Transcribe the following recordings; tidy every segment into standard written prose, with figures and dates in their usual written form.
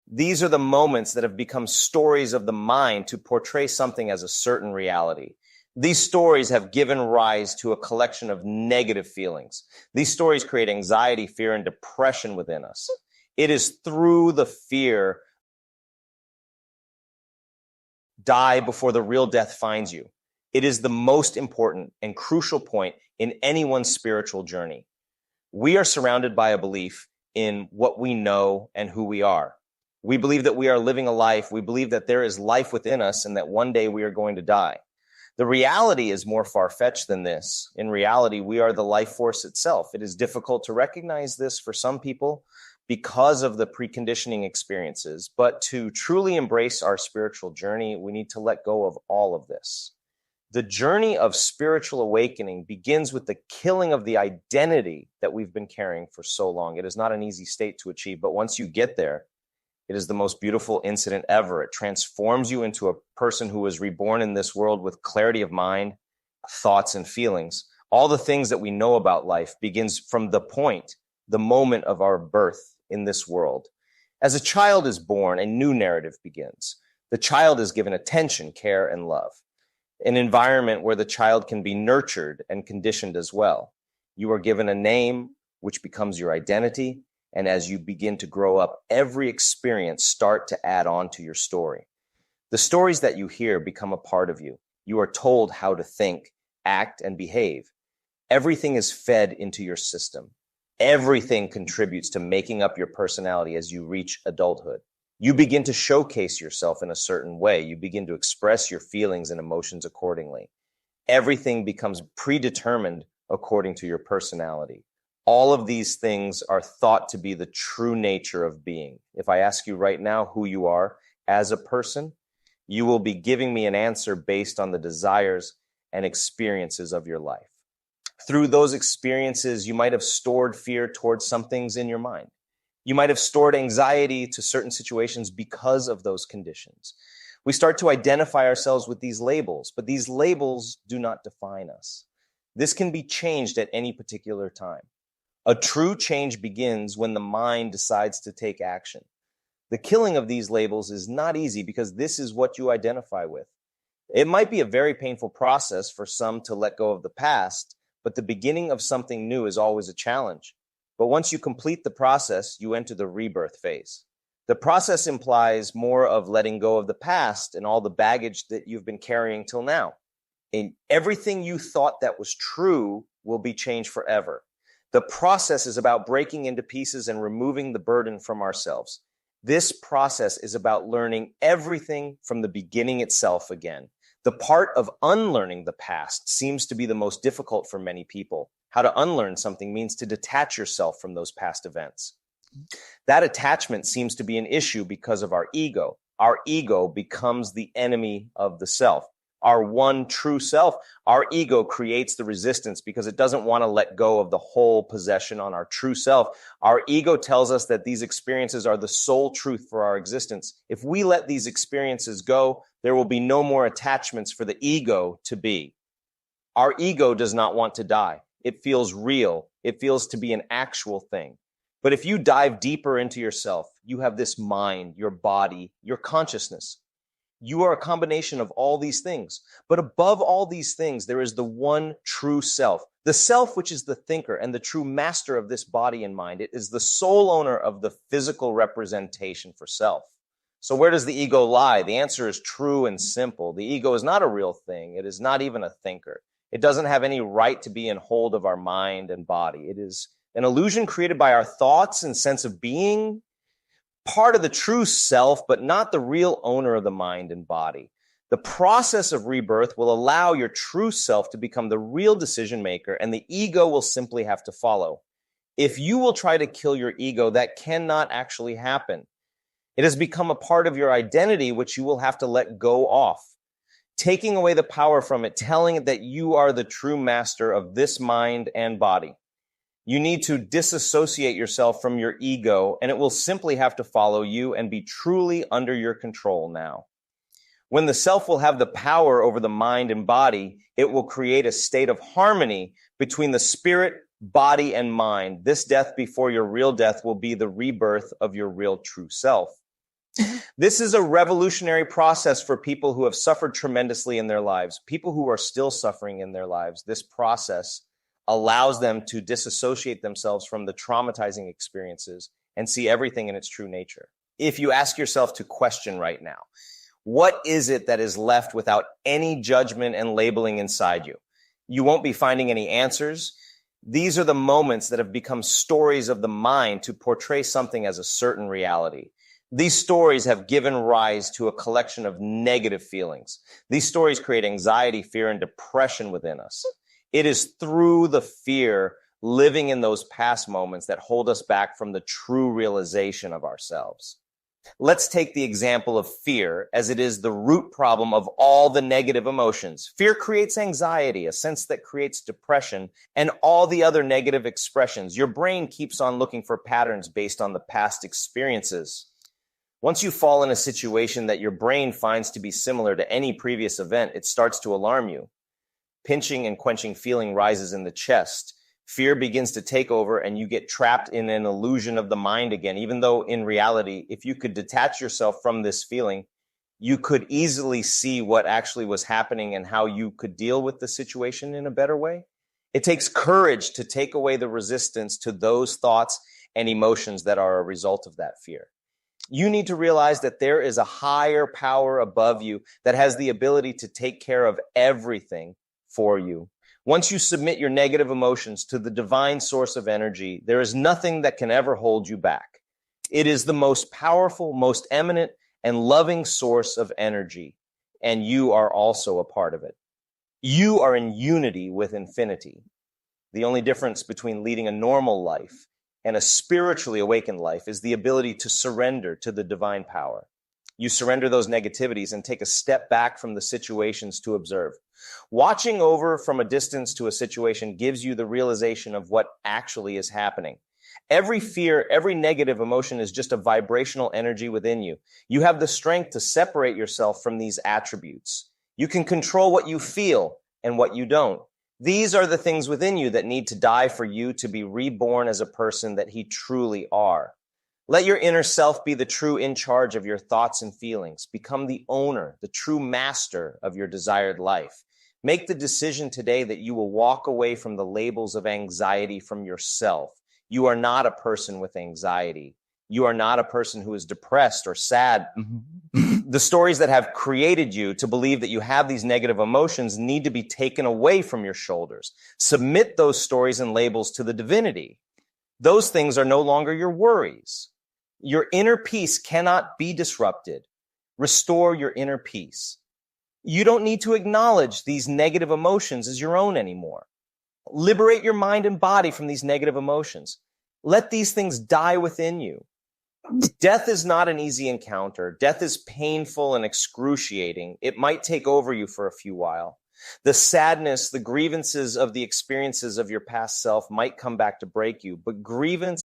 These are the moments that have become stories of the mind to portray something as a certain reality. These stories have given rise to a collection of negative feelings. These stories create anxiety, fear, and depression within us. It is through the fear, die before the real death finds you. It is the most important and crucial point in anyone's spiritual journey. We are surrounded by a belief in what we know and who we are. We believe that we are living a life. We believe that there is life within us and that one day we are going to die. The reality is more far-fetched than this. In reality, we are the life force itself. It is difficult to recognize this for some people because of the preconditioning experiences. But to truly embrace our spiritual journey, we need to let go of all of this. The journey of spiritual awakening begins with the killing of the identity that we've been carrying for so long. It is not an easy state to achieve, but once you get there, it is the most beautiful incident ever. It transforms you into a person who is reborn in this world with clarity of mind, thoughts, and feelings. All the things that we know about life begins from the moment of our birth in this world. As a child is born, a new narrative begins. The child is given attention, care, and love. An environment where the child can be nurtured and conditioned as well. You are given a name, which becomes your identity. And as you begin to grow up, every experience starts to add on to your story. The stories that you hear become a part of you. You are told how to think, act, and behave. Everything is fed into your system. Everything contributes to making up your personality as you reach adulthood. You begin to showcase yourself in a certain way. You begin to express your feelings and emotions accordingly. Everything becomes predetermined according to your personality. All of these things are thought to be the true nature of being. If I ask you right now who you are as a person, you will be giving me an answer based on the desires and experiences of your life. Through those experiences, you might have stored fear towards some things in your mind. You might have stored anxiety to certain situations because of those conditions. We start to identify ourselves with these labels, but these labels do not define us. This can be changed at any particular time. A true change begins when the mind decides to take action. The killing of these labels is not easy because this is what you identify with. It might be a very painful process for some to let go of the past, but the beginning of something new is always a challenge. But once you complete the process, you enter the rebirth phase. The process implies more of letting go of the past and all the baggage that you've been carrying till now. And everything you thought that was true will be changed forever. The process is about breaking into pieces and removing the burden from ourselves. This process is about learning everything from the beginning itself again. The part of unlearning the past seems to be the most difficult for many people. How to unlearn something means to detach yourself from those past events. That attachment seems to be an issue because of our ego. Our ego becomes the enemy of the self. Our one true self, our ego creates the resistance because it doesn't want to let go of the whole possession on our true self. Our ego tells us that these experiences are the sole truth for our existence. If we let these experiences go, there will be no more attachments for the ego to be. Our ego does not want to die. It feels real. It feels to be an actual thing. But if you dive deeper into yourself, you have this mind, your body, your consciousness. You are a combination of all these things. But above all these things, there is the one true self. The self, which is the thinker and the true master of this body and mind. It is the sole owner of the physical representation for self. So where does the ego lie? The answer is true and simple. The ego is not a real thing. It is not even a thinker. It doesn't have any right to be in hold of our mind and body. It is an illusion created by our thoughts and sense of being, part of the true self, but not the real owner of the mind and body. The process of rebirth will allow your true self to become the real decision maker, and the ego will simply have to follow. If you will try to kill your ego, that cannot actually happen. It has become a part of your identity, which you will have to let go off. Taking away the power from it, telling it that you are the true master of this mind and body. You need to disassociate yourself from your ego, and it will simply have to follow you and be truly under your control now. When the self will have the power over the mind and body, it will create a state of harmony between the spirit, body, and mind. This death before your real death will be the rebirth of your real true self. This is a revolutionary process for people who have suffered tremendously in their lives, people who are still suffering in their lives. This process allows them to disassociate themselves from the traumatizing experiences and see everything in its true nature. If you ask yourself to question right now, what is it that is left without any judgment and labeling inside you? You won't be finding any answers. These are the moments that have become stories of the mind to portray something as a certain reality. These stories have given rise to a collection of negative feelings. These stories create anxiety, fear, and depression within us. It is through the fear living in those past moments that hold us back from the true realization of ourselves. Let's take the example of fear, as it is the root problem of all the negative emotions. Fear creates anxiety, a sense that creates depression, and all the other negative expressions. Your brain keeps on looking for patterns based on the past experiences. Once you fall in a situation that your brain finds to be similar to any previous event, it starts to alarm you. Pinching and quenching feeling rises in the chest. Fear begins to take over and you get trapped in an illusion of the mind again, even though in reality, if you could detach yourself from this feeling, you could easily see what actually was happening and how you could deal with the situation in a better way. It takes courage to take away the resistance to those thoughts and emotions that are a result of that fear. You need to realize that there is a higher power above you that has the ability to take care of everything for you. Once you submit your negative emotions to the divine source of energy, there is nothing that can ever hold you back. It is the most powerful, most eminent, and loving source of energy, and you are also a part of it. You are in unity with infinity. The only difference between leading a normal life and a spiritually awakened life is the ability to surrender to the divine power. You surrender those negativities and take a step back from the situations to observe. Watching over from a distance to a situation gives you the realization of what actually is happening. Every fear, every negative emotion is just a vibrational energy within you. You have the strength to separate yourself from these attributes. You can control what you feel and what you don't. These are the things within you that need to die for you to be reborn as a person that he truly are. Let your inner self be the true in charge of your thoughts and feelings. Become the owner, the true master of your desired life. Make the decision today that you will walk away from the labels of anxiety from yourself. You are not a person with anxiety. You are not a person who is depressed or sad. The stories that have created you to believe that you have these negative emotions need to be taken away from your shoulders. Submit those stories and labels to the divinity. Those things are no longer your worries. Your inner peace cannot be disrupted. Restore your inner peace. You don't need to acknowledge these negative emotions as your own anymore. Liberate your mind and body from these negative emotions. Let these things die within you. Death is not an easy encounter. Death is painful and excruciating. It might take over you for a few while. The sadness, the grievances of the experiences of your past self might come back to break you, but grievance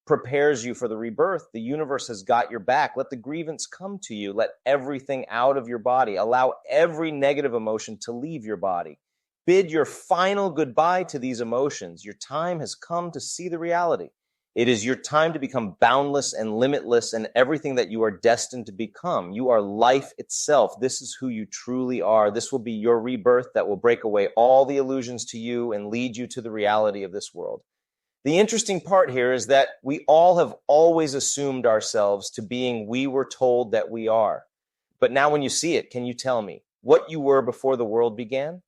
Prepares you for the rebirth. The universe has got your back. Let the grievance come to you. Let everything out of your body. Allow every negative emotion to leave your body. Bid your final goodbye to these emotions. Your time has come to see the reality. It is your time to become boundless and limitless and everything that you are destined to become. You are life itself. This is who you truly are. This will be your rebirth that will break away all the illusions to you and lead you to the reality of this world. The interesting part here is that we all have always assumed ourselves to being we were told that we are. But now when you see it, can you tell me what you were before the world began?